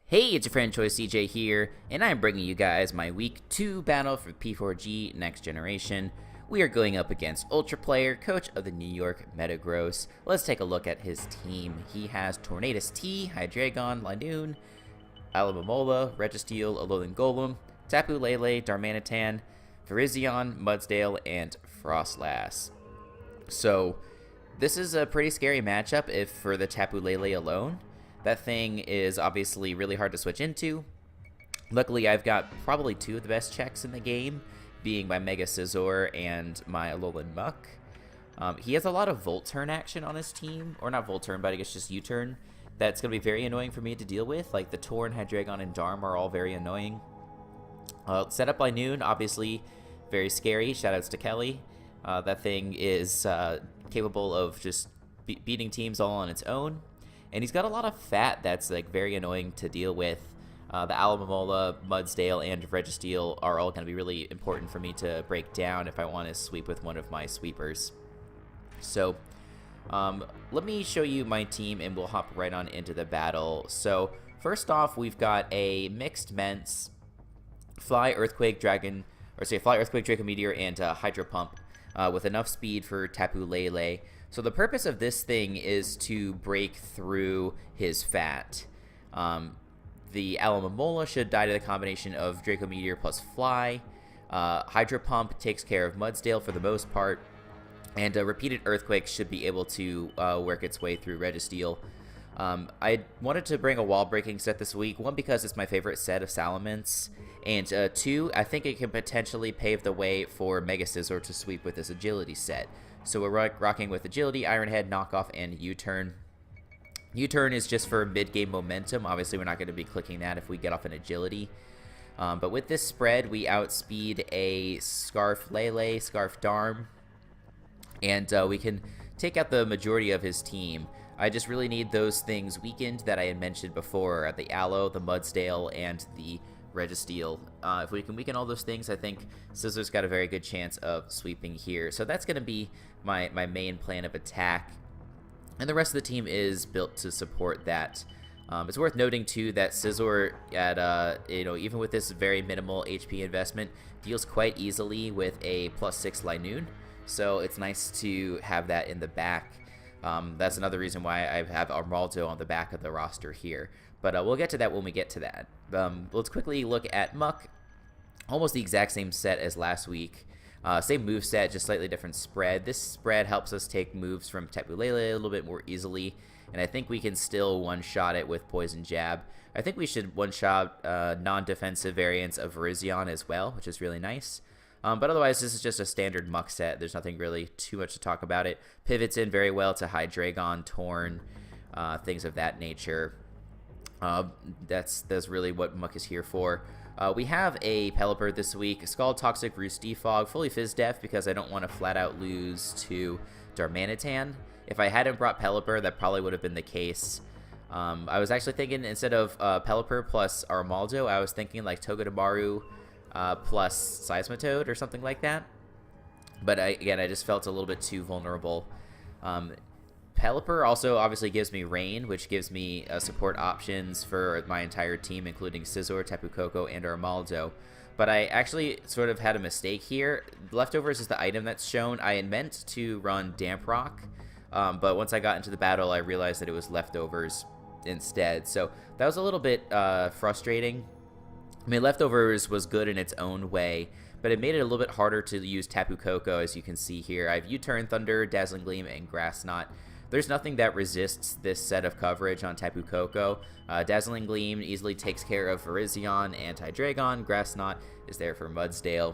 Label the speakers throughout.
Speaker 1: Hey, it's your friend Choice CJ here, and I'm bringing you guys my Week 2 battle for P4G Next Generation. We are going up against ultraplayer, coach of the New York Metagross. Let's take a look at his team. He has Tornadus T, Hydreigon, Linoon, Alamomola, Registeel, Alolan Golem, Tapu Lele, Darmanitan, Virizion, Mudsdale, and Frostlass. So, this is a pretty scary matchup if for the Tapu Lele alone. That thing is obviously really hard to switch into. Luckily, I've got probably two of the best checks in the game, being my Mega Scizor and my Alolan Muck. He has a lot of Volt Turn action on his team, or not Volt Turn, but I guess just U-Turn. That's going to be very annoying for me to deal with. Like the Torn, Hydreigon, and Darm are all very annoying. Setup by noon, obviously very scary. Shoutouts to Kelly. That thing is capable of just beating teams all on its own. And he's got a lot of fat that's like very annoying to deal with. The Alamomola, Mudsdale, and Registeel are all going to be really important for me to break down if I want to sweep with one of my sweepers. So let me show you my team and we'll hop right on into the battle. So first off, we've got a mixed Mence, Fly, Earthquake, Dragon, or say Fly, Earthquake, Draco Meteor, and Hydro Pump with enough speed for Tapu Lele. So the purpose of this thing is to break through his fat. The Alamomola should die to the combination of Draco Meteor plus Fly. Hydro Pump takes care of Mudsdale for the most part. And Repeated Earthquake should be able to work its way through Registeel. I wanted to bring a wall breaking set this week. One, because it's my favorite set of Salamence. And two, I think it can potentially pave the way for Mega Scizor to sweep with this agility set. So we're rocking with Agility, Iron Head, Knockoff, and U-Turn. U-Turn is just for mid-game momentum. Obviously, we're not going to be clicking that if we get off an Agility. But with this spread, we outspeed a Scarf Lele, Scarf Darm, and we can take out the majority of his team. I just really need those things weakened that I had mentioned before, the Aloe, the Mudsdale, and the Registeel. If we can weaken all those things, I think Scizor's got a very good chance of sweeping here. So that's going to be my main plan of attack. And the rest of the team is built to support that. It's worth noting, too, that Scizor, at even with this very minimal HP investment, deals quite easily with a +6 Linoon. So it's nice to have that in the back. That's another reason why I have Armaldo on the back of the roster here. But we'll get to that when we get to that. Let's quickly look at Muck. Almost the exact same set as last week. Same move set, just slightly different spread. This spread helps us take moves from Tapu Lele a little bit more easily. And I think we can still one-shot it with Poison Jab. I think we should one-shot non-defensive variants of Virizion as well, which is really nice. But otherwise, this is just a standard Muck set. There's nothing really too much to talk about it. Pivots in very well to Hydreigon, Torn, things of that nature. That's really what Muck is here for. We have a Pelipper this week, Scald, Toxic, Roost, Defog, fully Fizz Def because I don't want to flat out lose to Darmanitan. If I hadn't brought Pelipper, that probably would have been the case. I was actually thinking instead of Pelipper plus Armaldo, I was thinking like Togedemaru plus Seismitoad or something like that. But again, I just felt a little bit too vulnerable. Pelipper also obviously gives me Rain, which gives me support options for my entire team, including Scizor, Tapu Koko, and Armaldo. But I actually sort of had a mistake here. Leftovers is the item that's shown. I had meant to run Damp Rock, but once I got into the battle, I realized that it was Leftovers instead. So that was a little bit frustrating. I mean, Leftovers was good in its own way, but it made it a little bit harder to use Tapu Koko, as you can see here. I have U-Turn, Thunder, Dazzling Gleam, and Grass Knot. There's nothing that resists this set of coverage on Tapu Koko. Dazzling Gleam easily takes care of Virizion and Hydreigon. Grass Knot is there for Mudsdale.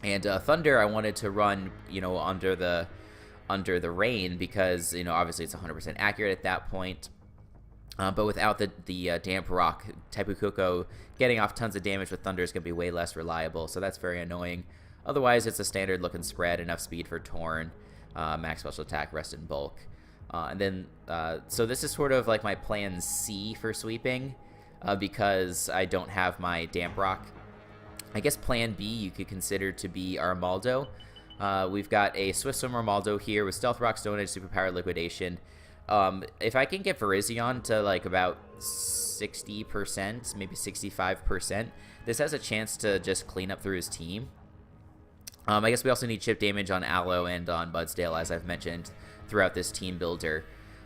Speaker 1: And Thunder I wanted to run, under the Rain because, obviously it's 100% accurate at that point. But without the Damp Rock, Tapu Koko getting off tons of damage with Thunder is going to be way less reliable, so that's very annoying. Otherwise, it's a standard looking spread, enough speed for Torn. Max special attack, rest in bulk. So this is sort of like my plan C for sweeping because I don't have my Damp Rock. I guess plan B you could consider to be Armaldo. We've got a Swift Swim Armaldo here with Stealth Rock, Stone Edge, Superpower, Liquidation. If I can get Virizion to like about 60%, maybe 65%, this has a chance to just clean up through his team. I guess we also need chip damage on Aloe and on Mudsdale, as I've mentioned throughout this team builder.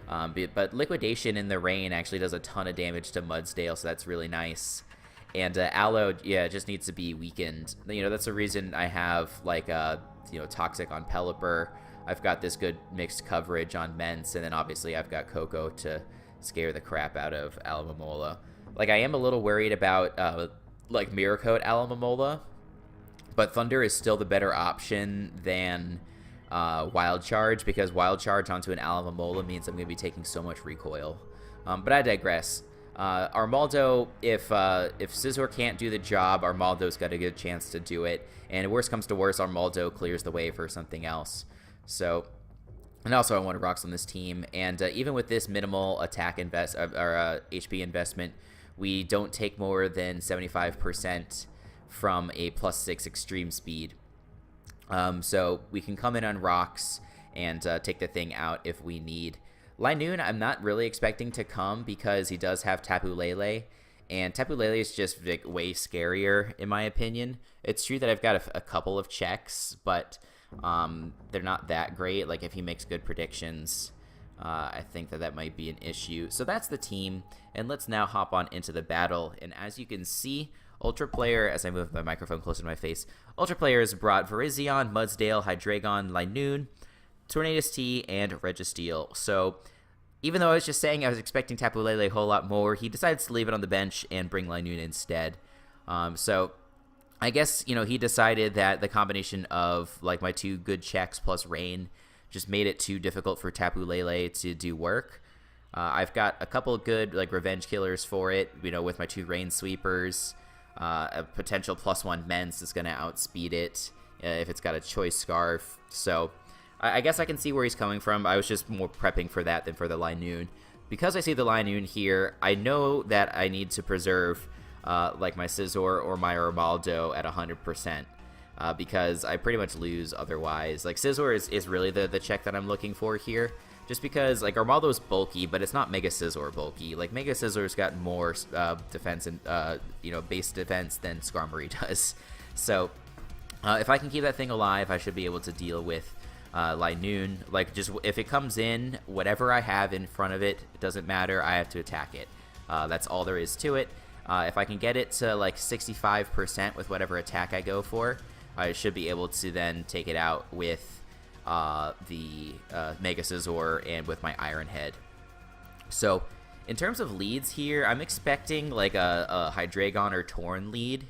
Speaker 1: But Liquidation in the Rain actually does a ton of damage to Mudsdale, so that's really nice. And Aloe, yeah, just needs to be weakened. You know, that's the reason I have, like, you know, Toxic on Pelipper. I've got this good mixed coverage on Mence, and then obviously I've got Coco to scare the crap out of Alomomola. Like, I am a little worried about, like, Mirror Coat Alomomola, but Thunder is still the better option than Wild Charge, because Wild Charge onto an Alomomola means I'm going to be taking so much recoil. But I digress. Armaldo, if Scizor can't do the job, Armaldo's got a good chance to do it. And worst comes to worst, Armaldo clears the way for something else. So, and also I want Rocks on this team. And even with this minimal attack HP investment, we don't take more than 75% from a +6 extreme speed. So we can come in on Rocks and take the thing out if we need. Linoon, I'm not really expecting to come because he does have Tapu Lele, and Tapu Lele is just like, way scarier in my opinion. It's true that I've got a couple of checks, but they're not that great. Like if he makes good predictions, I think that might be an issue. So that's the team, and let's now hop on into the battle. And as you can see, Ultra Player, as I move my microphone closer to my face, Ultra Player has brought Virizion, Mudsdale, Hydreigon, Linoon, Tornadus T, and Registeel. So even though I was just saying I was expecting Tapu Lele a whole lot more, he decides to leave it on the bench and bring Linoon instead. So I guess, you know, he decided that the combination of like my two good checks plus Rain just made it too difficult for Tapu Lele to do work. I've got a couple of good like revenge killers for it, you know, with my two Rain Sweepers. A potential +1 Mence is going to outspeed it if it's got a Choice Scarf. So I guess I can see where he's coming from. I was just more prepping for that than for the Linoon. Because I see the Linoon here, I know that I need to preserve like my Scizor or my Armaldo at 100%. Because I pretty much lose otherwise. Like Scizor is really the check that I'm looking for here. Just because like Armaldo's bulky, but it's not Mega Scizor bulky. Like Mega Scizor's got more defense and you know, base defense than Skarmory does. So if I can keep that thing alive, I should be able to deal with Linoon. Like just if it comes in, whatever I have in front of it, it doesn't matter. I have to attack it. That's all there is to it. If I can get it to like 65% with whatever attack I go for, I should be able to then take it out with the Mega Scizor and with my Iron Head. So in terms of leads here, I'm expecting like a Hydreigon or Torn lead.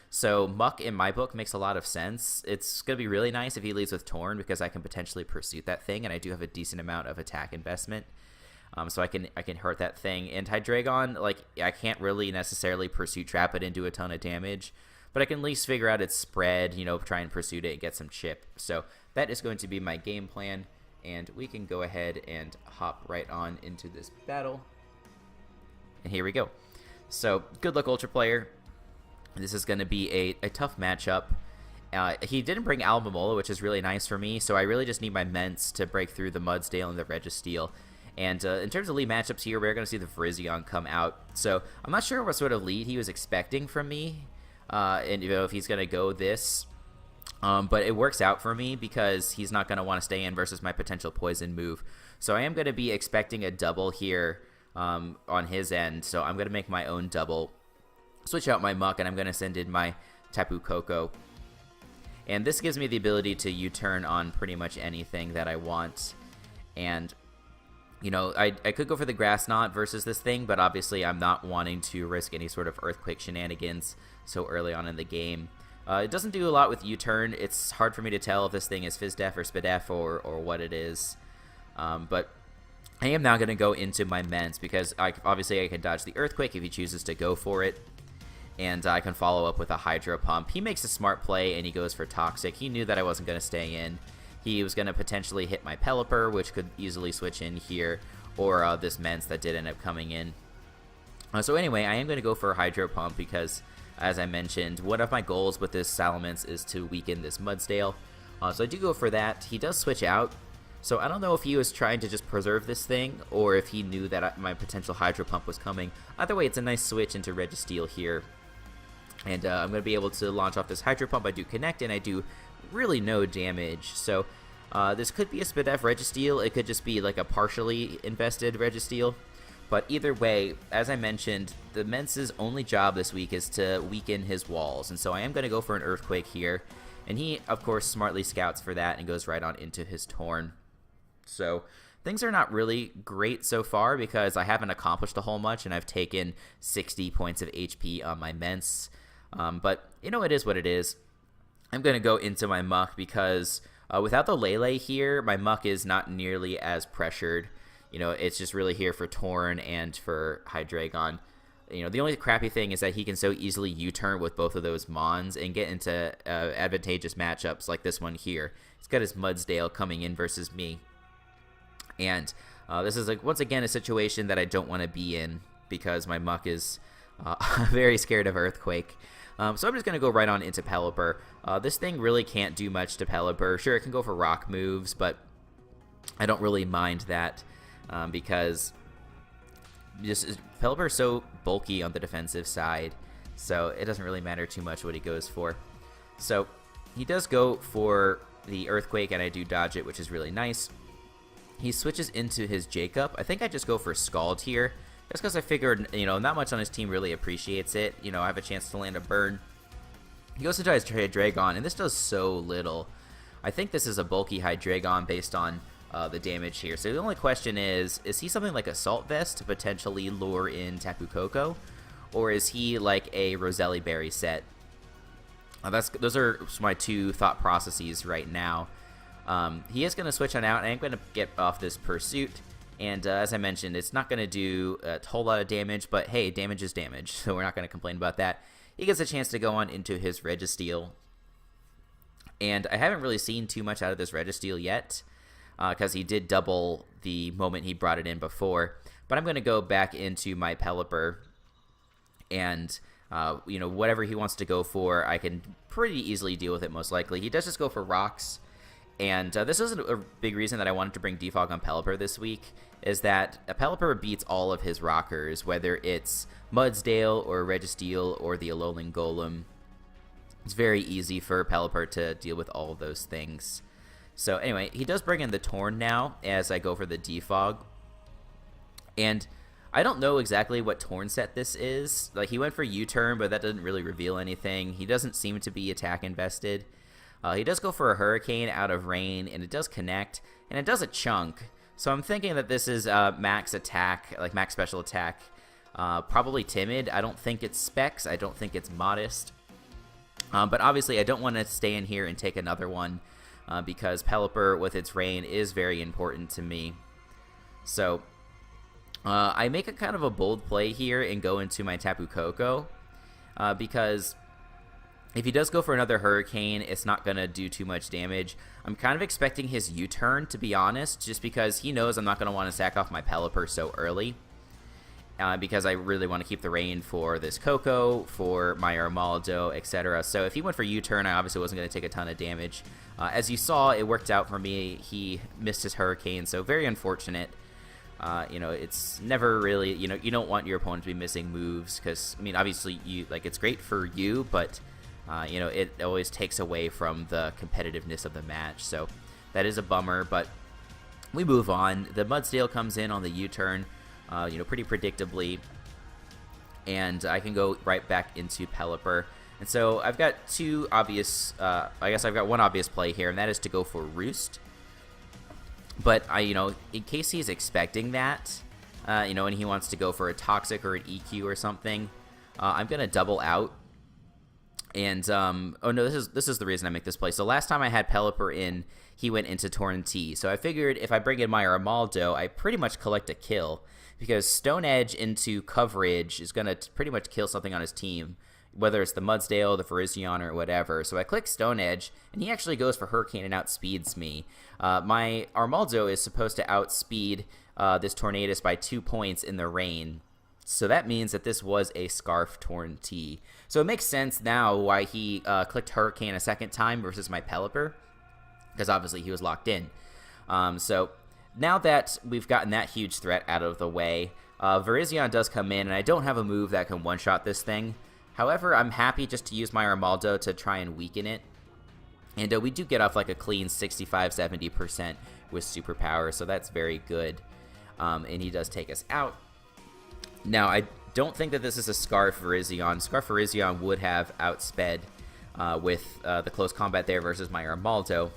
Speaker 1: So Muck in my book makes a lot of sense. It's going to be really nice if he leads with Torn because I can potentially Pursuit that thing, and I do have a decent amount of attack investment. So I can hurt that thing. And Hydreigon, like I can't really necessarily Pursuit Trap it and do a ton of damage, but I can at least figure out its spread, you know, try and Pursuit it and get some chip. So that is going to be my game plan, and we can go ahead and hop right on into this battle. And here we go. So good luck, Ultra Player. This is going to be a tough matchup. He didn't bring Alomomola, which is really nice for me, so I really just need my Mence to break through the Mudsdale and the Registeel. And in terms of lead matchups here, we're going to see the Virizion come out. So I'm not sure what sort of lead he was expecting from me, and you know, if he's going to go this. But it works out for me because he's not going to want to stay in versus my potential poison move. So I am going to be expecting a double here on his end. So I'm going to make my own double, switch out my Muck, and I'm going to send in my Tapu Koko. And this gives me the ability to U-turn on pretty much anything that I want. And, you know, I could go for the Grass Knot versus this thing, but obviously I'm not wanting to risk any sort of Earthquake shenanigans so early on in the game. It doesn't do a lot with U-turn. It's hard for me to tell if this thing is Fizdef or Spadef or what it is. But I am now going to go into my Mence because obviously I can dodge the Earthquake if he chooses to go for it. And I can follow up with a Hydro Pump. He makes a smart play and he goes for Toxic. He knew that I wasn't going to stay in. He was going to potentially hit my Pelipper, which could easily switch in here, or this Mence that did end up coming in. So anyway, I am going to go for a Hydro Pump because, as I mentioned, one of my goals with this Salamence is to weaken this Mudsdale. So I do go for that. He does switch out, So I don't know if he was trying to just preserve this thing, or if he knew that my potential Hydro Pump was coming. Either way, it's a nice switch into Registeel here. And I'm going to be able to launch off this Hydro Pump. I do connect, and I do really no damage. So this could be a Spadef Registeel. It could just be like a partially invested Registeel. But either way, as I mentioned, the Mence's only job this week is to weaken his walls. And so I am going to go for an Earthquake here. And he, of course, smartly scouts for that and goes right on into his Torn. So things are not really great so far because I haven't accomplished a whole much, and I've taken 60 points of HP on my Mence. But, you know, it is what it is. I'm going to go into my Muck because without the Lele here, my Muck is not nearly as pressured. You know, it's just really here for Torn and for Hydreigon. You know, the only crappy thing is that he can so easily U-turn with both of those Mons and get into advantageous matchups like this one here. He's got his Mudsdale coming in versus me. And this is, like, once again, a situation that I don't want to be in because my Muck is very scared of Earthquake. So I'm just going to go right on into Pelipper. This thing really can't do much to Pelipper. Sure, it can go for rock moves, but I don't really mind that because Pelipper is so bulky on the defensive side, so it doesn't really matter too much what he goes for. So he does go for the Earthquake, and I do dodge it, which is really nice. He switches into his Jacob. I think I just go for Scald here. Just because I figured, you know, not much on his team really appreciates it. You know, I have a chance to land a burn. He goes into his Hydreigon, and this does so little. I think this is a bulky Hydreigon based on the damage here. So the only question is he something like Assault Vest to potentially lure in Tapu Koko? Or is he like a Roselli Berry set? Those are my two thought processes right now. He is going to switch on out, and I'm going to get off this Pursuit. And as I mentioned, it's not going to do a whole lot of damage, but hey, damage is damage, so we're not going to complain about that. He gets a chance to go on into his Registeel. And I haven't really seen too much out of this Registeel yet, because he did double the moment he brought it in before. But I'm going to go back into my Pelipper, and you know, whatever he wants to go for, I can pretty easily deal with it most likely. He does just go for Rocks. And this is a big reason that I wanted to bring Defog on Pelipper this week, is that Pelipper beats all of his rockers, whether it's Mudsdale or Registeel or the Alolan Golem. It's very easy for Pelipper to deal with all of those things. So anyway, he does bring in the Torn now as I go for the Defog. And I don't know exactly what Torn set this is. Like, he went for U-turn, but that doesn't really reveal anything. He doesn't seem to be attack invested. He does go for a Hurricane out of Rain, and it does connect, and it does a chunk. So I'm thinking that this is max attack, like max special attack. Probably Timid. I don't think it's Specs. I don't think it's Modest. But obviously I don't want to stay in here and take another one because Pelipper with its Rain is very important to me. So I make a kind of a bold play here and go into my Tapu Koko because if he does go for another Hurricane, it's not going to do too much damage. I'm kind of expecting his U-turn, to be honest, just because he knows I'm not going to want to sack off my Pelipper so early. Because I really want to keep the Rain for this Koko, for my Armaldo, etc. So if he went for U-turn, I obviously wasn't going to take a ton of damage. As you saw, it worked out for me. He missed his Hurricane, so very unfortunate. You know, it's never really, you know, you don't want your opponent to be missing moves because, I mean, obviously, it's great for you, but you know, it always takes away from the competitiveness of the match. So that is a bummer, but we move on. The Mudsdale comes in on the U-turn, you know, pretty predictably, and I can go right back into Pelipper. And so I've got two obvious, I guess I've got one obvious play here, and that is to go for Roost. But you know, in case he's expecting that, you know, and he wants to go for a Toxic or an EQ or something, I'm gonna double out. And oh no, this is the reason I make this play. So last time I had Pelipper in, he went into Torrentee. So I figured if I bring in my Armaldo, I pretty much collect a kill because Stone Edge into coverage is gonna pretty much kill something on his team, whether it's the Mudsdale, the Virizion, or whatever. So I click Stone Edge, and he actually goes for Hurricane and outspeeds me. My Armaldo is supposed to outspeed this Tornadus by 2 points in the Rain. So that means that this was a Scarf Torrentee. So it makes sense now why he clicked Hurricane a second time versus my Pelipper, because obviously he was locked in. So now that we've gotten that huge threat out of the way, Virizion does come in, and I don't have a move that can one-shot this thing. However, I'm happy just to use my Armaldo to try and weaken it. And we do get off like a clean 65-70% with superpower, so that's very good. And he does take us out. Now, I don't think that this is a Scarf Virizion. Scarf Virizion would have outsped with the close combat there versus my Armaldo.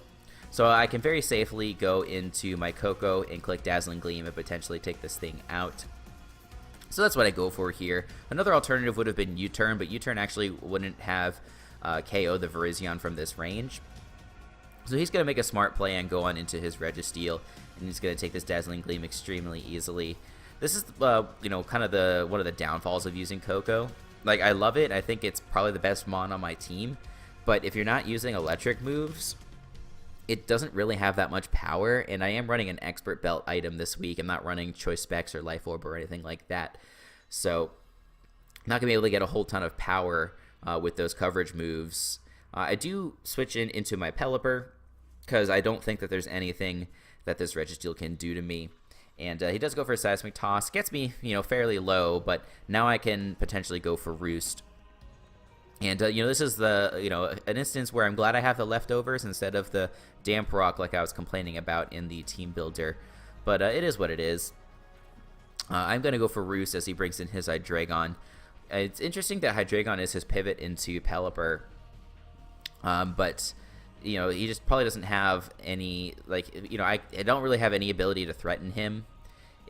Speaker 1: So I can very safely go into my Coco and click Dazzling Gleam and potentially take this thing out. So that's what I go for here. Another alternative would have been U-Turn, but U-Turn actually wouldn't have KO the Virizion from this range. So he's going to make a smart play and go on into his Registeel, and he's going to take this Dazzling Gleam extremely easily. This is, you know, kind of one of the downfalls of using Coco. Like, I love it. I think it's probably the best mon on my team. But if you're not using electric moves, it doesn't really have that much power, and I am running an Expert Belt item this week. I'm not running Choice Specs or Life Orb or anything like that. So, I'm not going to be able to get a whole ton of power with those coverage moves. I do switch into my Pelipper, because I don't think that there's anything that this Registeel can do to me. And he does go for a Seismic Toss. Gets me, you know, fairly low, but now I can potentially go for Roost. And, you know, this is an instance where I'm glad I have the leftovers instead of the Damp Rock like I was complaining about in the Team Builder. But it is what it is. I'm going to go for Roost as he brings in his Hydreigon. It's interesting that Hydreigon is his pivot into Pelipper. But, you know, he just probably doesn't have any, like, you know, I don't really have any ability to threaten him.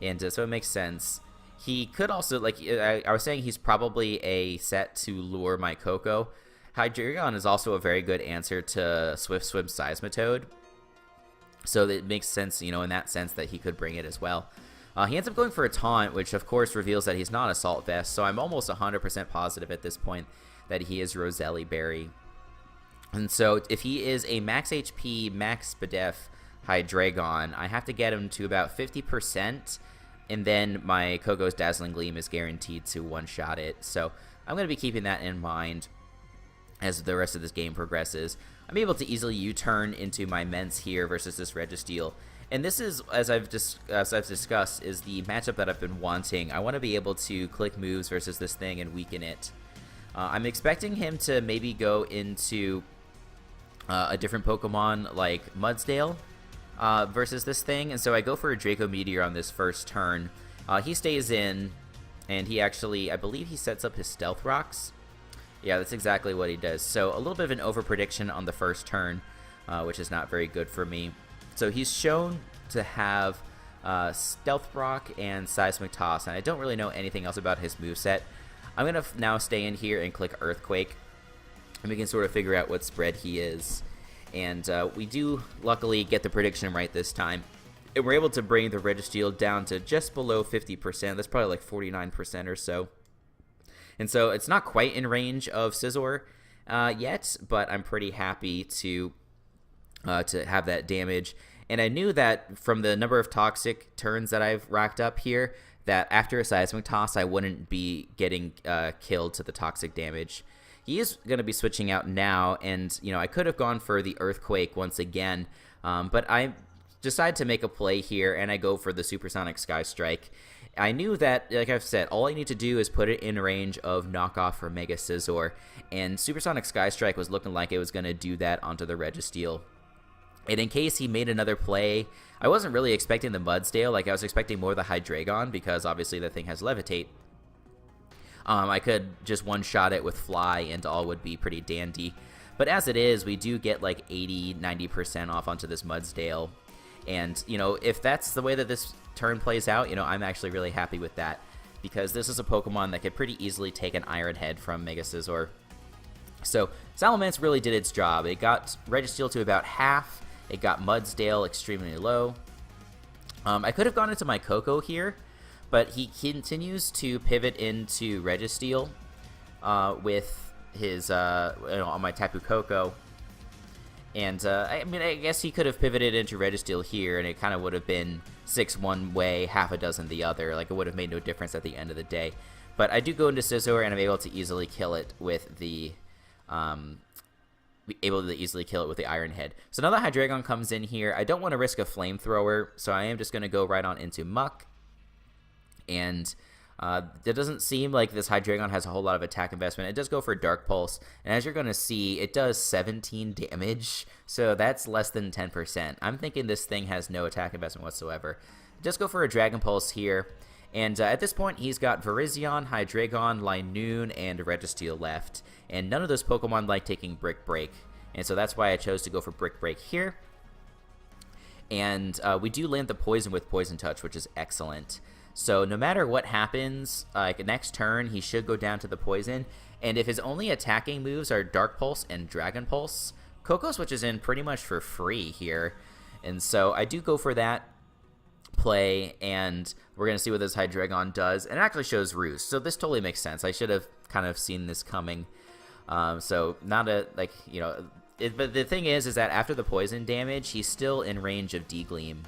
Speaker 1: And so it makes sense. He could also, like, I was saying he's probably a set to lure my Coco. Hydreigon is also a very good answer to Swift Swim Seismitoad. So it makes sense, you know, in that sense that he could bring it as well. He ends up going for a Taunt, which of course reveals that he's not Assault Vest. So I'm almost 100% positive at this point that he is Roselli Berry. And so if he is a max HP, max Spadef Hydreigon, I have to get him to about 50%. And then my Coco's Dazzling Gleam is guaranteed to one-shot it. So I'm going to be keeping that in mind as the rest of this game progresses. I'm able to easily U-turn into my Mence here versus this Registeel. And this is, as I've discussed, is the matchup that I've been wanting. I want to be able to click moves versus this thing and weaken it. I'm expecting him to maybe go into a different Pokemon like Mudsdale. Versus this thing, and so I go for a Draco Meteor on this first turn. He stays in, and he actually, I believe he sets up his Stealth Rocks. Yeah, that's exactly what he does. So a little bit of an over-prediction on the first turn, which is not very good for me. So he's shown to have Stealth Rock and Seismic Toss, and I don't really know anything else about his moveset. I'm going to now stay in here and click Earthquake, and we can sort of figure out what spread he is. And we do, luckily, get the prediction right this time. And we're able to bring the Registeel down to just below 50%. That's probably like 49% or so. And so it's not quite in range of Scizor yet, but I'm pretty happy to have that damage. And I knew that from the number of Toxic turns that I've racked up here, that after a Seismic Toss, I wouldn't be getting killed to the Toxic damage. He is going to be switching out now, and, you know, I could have gone for the Earthquake once again, but I decide to make a play here, and I go for the Supersonic Sky Strike. I knew that, like I've said, all I need to do is put it in range of knockoff for Mega Scizor, and Supersonic Sky Strike was looking like it was going to do that onto the Registeel. And in case he made another play, I wasn't really expecting the Mudsdale, like I was expecting more of the Hydreigon, because obviously that thing has Levitate. I could just one-shot it with Fly and all would be pretty dandy. But as it is, we do get like 80-90% off onto this Mudsdale. And, you know, if that's the way that this turn plays out, you know, I'm actually really happy with that. Because this is a Pokemon that could pretty easily take an Iron Head from Mega Scizor. So, Salamence really did its job. It got Registeel to about half. It got Mudsdale extremely low. I could have gone into my Coco here, but he continues to pivot into Registeel with his, on my Tapu Koko. And, I mean, I guess he could have pivoted into Registeel here, and it kind of would have been 6 one way, half a dozen the other. Like, it would have made no difference at the end of the day. But I do go into Scizor, and I'm able to easily kill it with the able to easily kill it with the Iron Head. So now the Hydreigon comes in here. I don't want to risk a Flamethrower, so I am just going to go right on into Muck. And it doesn't seem like this Hydreigon has a whole lot of attack investment. It does go for Dark Pulse, and as you're going to see, it does 17 damage, so that's less than 10%. I'm thinking this thing has no attack investment whatsoever. Just go for a Dragon Pulse here, and at this point, he's got Virizion, Hydreigon, Linoon, and Registeel left, and none of those Pokemon like taking Brick Break, and so that's why I chose to go for Brick Break here. And we do land the Poison with Poison Touch, which is excellent. So no matter what happens, like next turn, he should go down to the Poison. And if his only attacking moves are Dark Pulse and Dragon Pulse, Koko switches in pretty much for free here. And so I do go for that play, and we're going to see what this Hydreigon does. And it actually shows Roost, so this totally makes sense. I should have kind of seen this coming. So not a, like, you know, but the thing is that after the Poison damage, he's still in range of D-Gleam.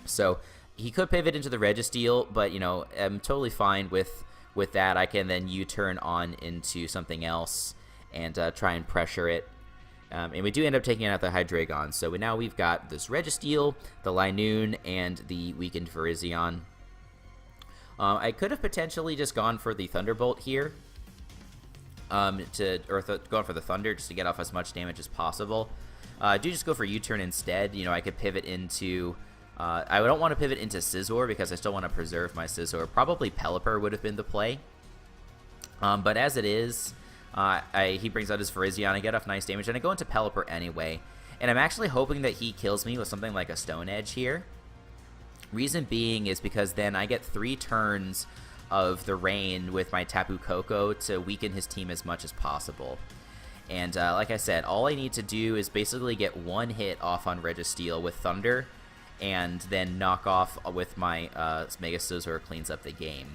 Speaker 1: So he could pivot into the Registeel, but, you know, I'm totally fine with that. I can then U-turn on into something else and try and pressure it. And we do end up taking out the Hydreigon. So now we've got this Registeel, the Linoon, and the weakened Virizion. I could have potentially just gone for the Thunderbolt here. Gone for the Thunder just to get off as much damage as possible. Do just go for U-turn instead. You know, I could pivot into... I don't want to pivot into Scizor because I still want to preserve my Scizor. Probably Pelipper would have been the play. But as it is, he brings out his Virizion. I get off nice damage, and I go into Pelipper anyway. And I'm actually hoping that he kills me with something like a Stone Edge here. Reason being is because then I get 3 turns of the Rain with my Tapu Koko to weaken his team as much as possible. And like I said, all I need to do is basically get 1 hit off on Registeel with Thunder, and then knock off with my Mega Scizor cleans up the game.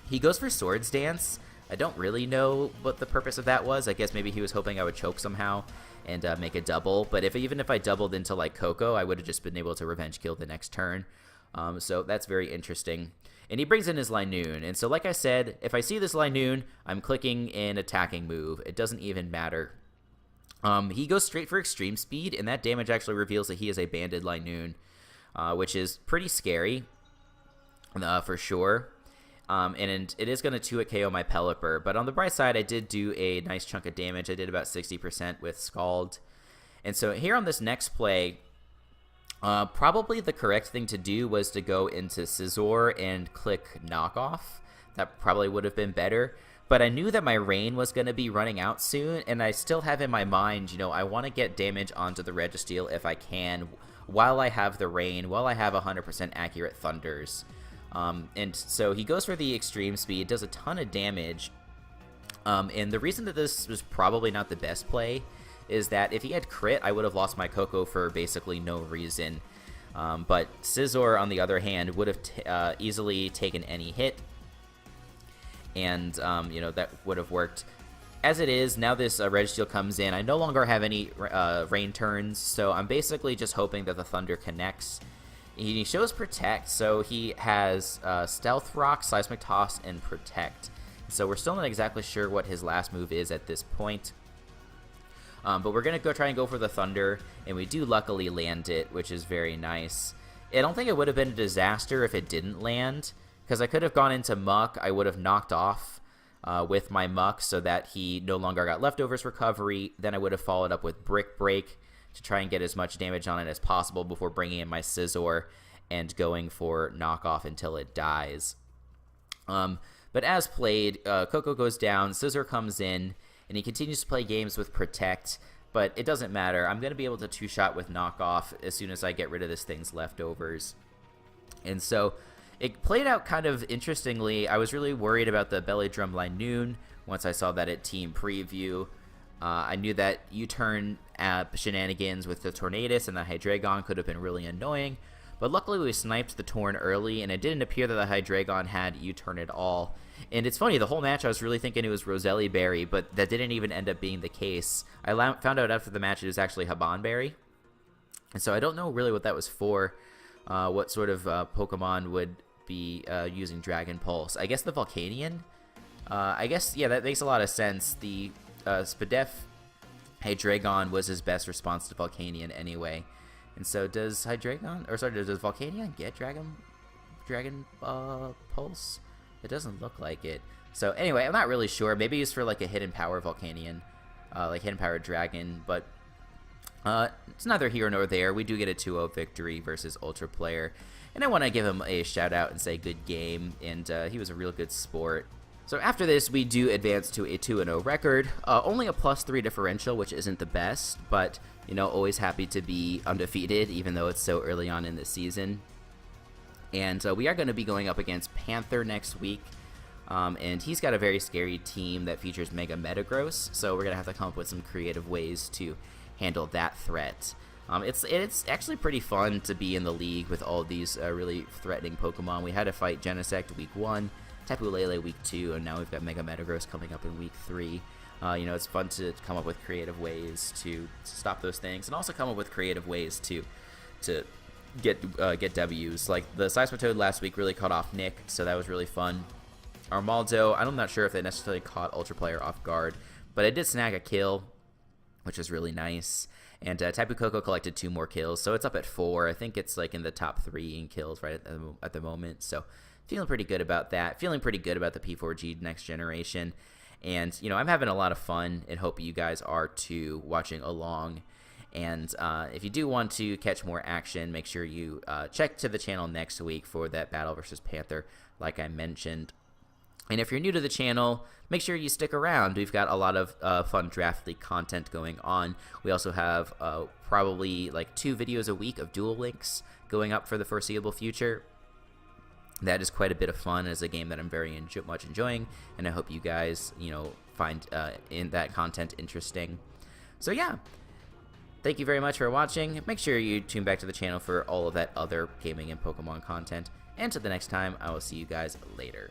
Speaker 1: He goes for Swords Dance. I don't really know what the purpose of that was. I guess maybe he was hoping I would choke somehow and make a double. But even if I doubled into like Koko, I would have just been able to Revenge Kill the next turn. So that's very interesting. And he brings in his Linoon. And so like I said, if I see this Linoon, I'm clicking an attacking move. It doesn't even matter. He goes straight for Extreme Speed, and that damage actually reveals that he is a banded Linoon. Which is pretty scary, for sure. And it is going to 2-hit KO my Pelipper. But on the bright side, I did do a nice chunk of damage. I did about 60% with Scald. And so here on this next play, probably the correct thing to do was to go into Scizor and click Knockoff. That probably would have been better. But I knew that my Rain was going to be running out soon, and I still have in my mind, you know, I want to get damage onto the Registeel if I can, while I have the Rain, while I have 100% accurate Thunders. And so he goes for the Extreme Speed, does a ton of damage. And the reason that this was probably not the best play is that if he had crit, I would have lost my Koko for basically no reason. But Scizor, on the other hand, would have easily taken any hit. And, you know, that would have worked. As it is, now this Registeel comes in. I no longer have any Rain turns, so I'm basically just hoping that the Thunder connects. He shows Protect, so he has Stealth Rock, Seismic Toss, and Protect. So we're still not exactly sure what his last move is at this point. But we're going to try and go for the Thunder, and we do luckily land it, which is very nice. I don't think it would have been a disaster if it didn't land, because I could have gone into Muck. I would have knocked off with my Muck so that he no longer got Leftovers Recovery. Then I would have followed up with Brick Break to try and get as much damage on it as possible before bringing in my Scizor and going for Knockoff until it dies. But as played, Koko goes down, Scizor comes in, and he continues to play games with Protect, but it doesn't matter. I'm going to be able to 2-shot with Knockoff as soon as I get rid of this thing's Leftovers. And so it played out kind of interestingly. I was really worried about the Belly Drum Linoon once I saw that at Team Preview. I knew that U-turn shenanigans with the Tornadus and the Hydreigon could have been really annoying, but luckily we sniped the Torn early, and it didn't appear that the Hydreigon had U-turn at all. And it's funny, the whole match I was really thinking it was Roselli Berry, but that didn't even end up being the case. I found out after the match it was actually Haban Berry, and so I don't know really what that was for, what sort of Pokemon would be using Dragon Pulse. I guess the Volcanion? I guess, yeah, that makes a lot of sense. The Spadef Hydreigon was his best response to Volcanion anyway. And so does Hydreigon, or sorry, does Volcanion get Dragon Pulse? It doesn't look like it. So anyway, I'm not really sure. Maybe it's for like a hidden power Volcanion, like hidden power Dragon, but it's neither here nor there. We do get a 2-0 victory versus ultraplayer. And I want to give him a shout out and say good game, and he was a real good sport. So after this, we do advance to a 2-0 record. Only a +3 differential, which isn't the best, but, you know, always happy to be undefeated, even though it's so early on in the season. And we are going to be going up against Panther next week, and he's got a very scary team that features Mega Metagross, so we're going to have to come up with some creative ways to handle that threat. It's actually pretty fun to be in the league with all these really threatening Pokemon. We had to fight Genesect week 1, Tapu Lele week 2, and now we've got Mega Metagross coming up in week 3. You know, it's fun to come up with creative ways to stop those things, and also come up with creative ways to get Ws. Like the Seismitoad last week really caught off Nick, so that was really fun. Armaldo, I'm not sure if it necessarily caught Ultraplayer off guard, but it did snag a kill, which is really nice. And Tapu Koko collected 2 more kills, so it's up at 4. I think it's like in the top 3 in kills right at the moment. So feeling pretty good about that. Feeling pretty good about the P4G Next Generation. And, you know, I'm having a lot of fun, and hope you guys are too, watching along. And if you do want to catch more action, make sure you check to the channel next week for that battle versus Panther, like I mentioned. And if you're new to the channel, make sure you stick around. We've got a lot of fun Draft League content going on. We also have probably like 2 videos a week of Duel Links going up for the foreseeable future. That is quite a bit of fun as a game that I'm very much enjoying, and I hope you guys, you know, find in that content interesting. So yeah, thank you very much for watching. Make sure you tune back to the channel for all of that other gaming and Pokemon content. And until the next time, I will see you guys later.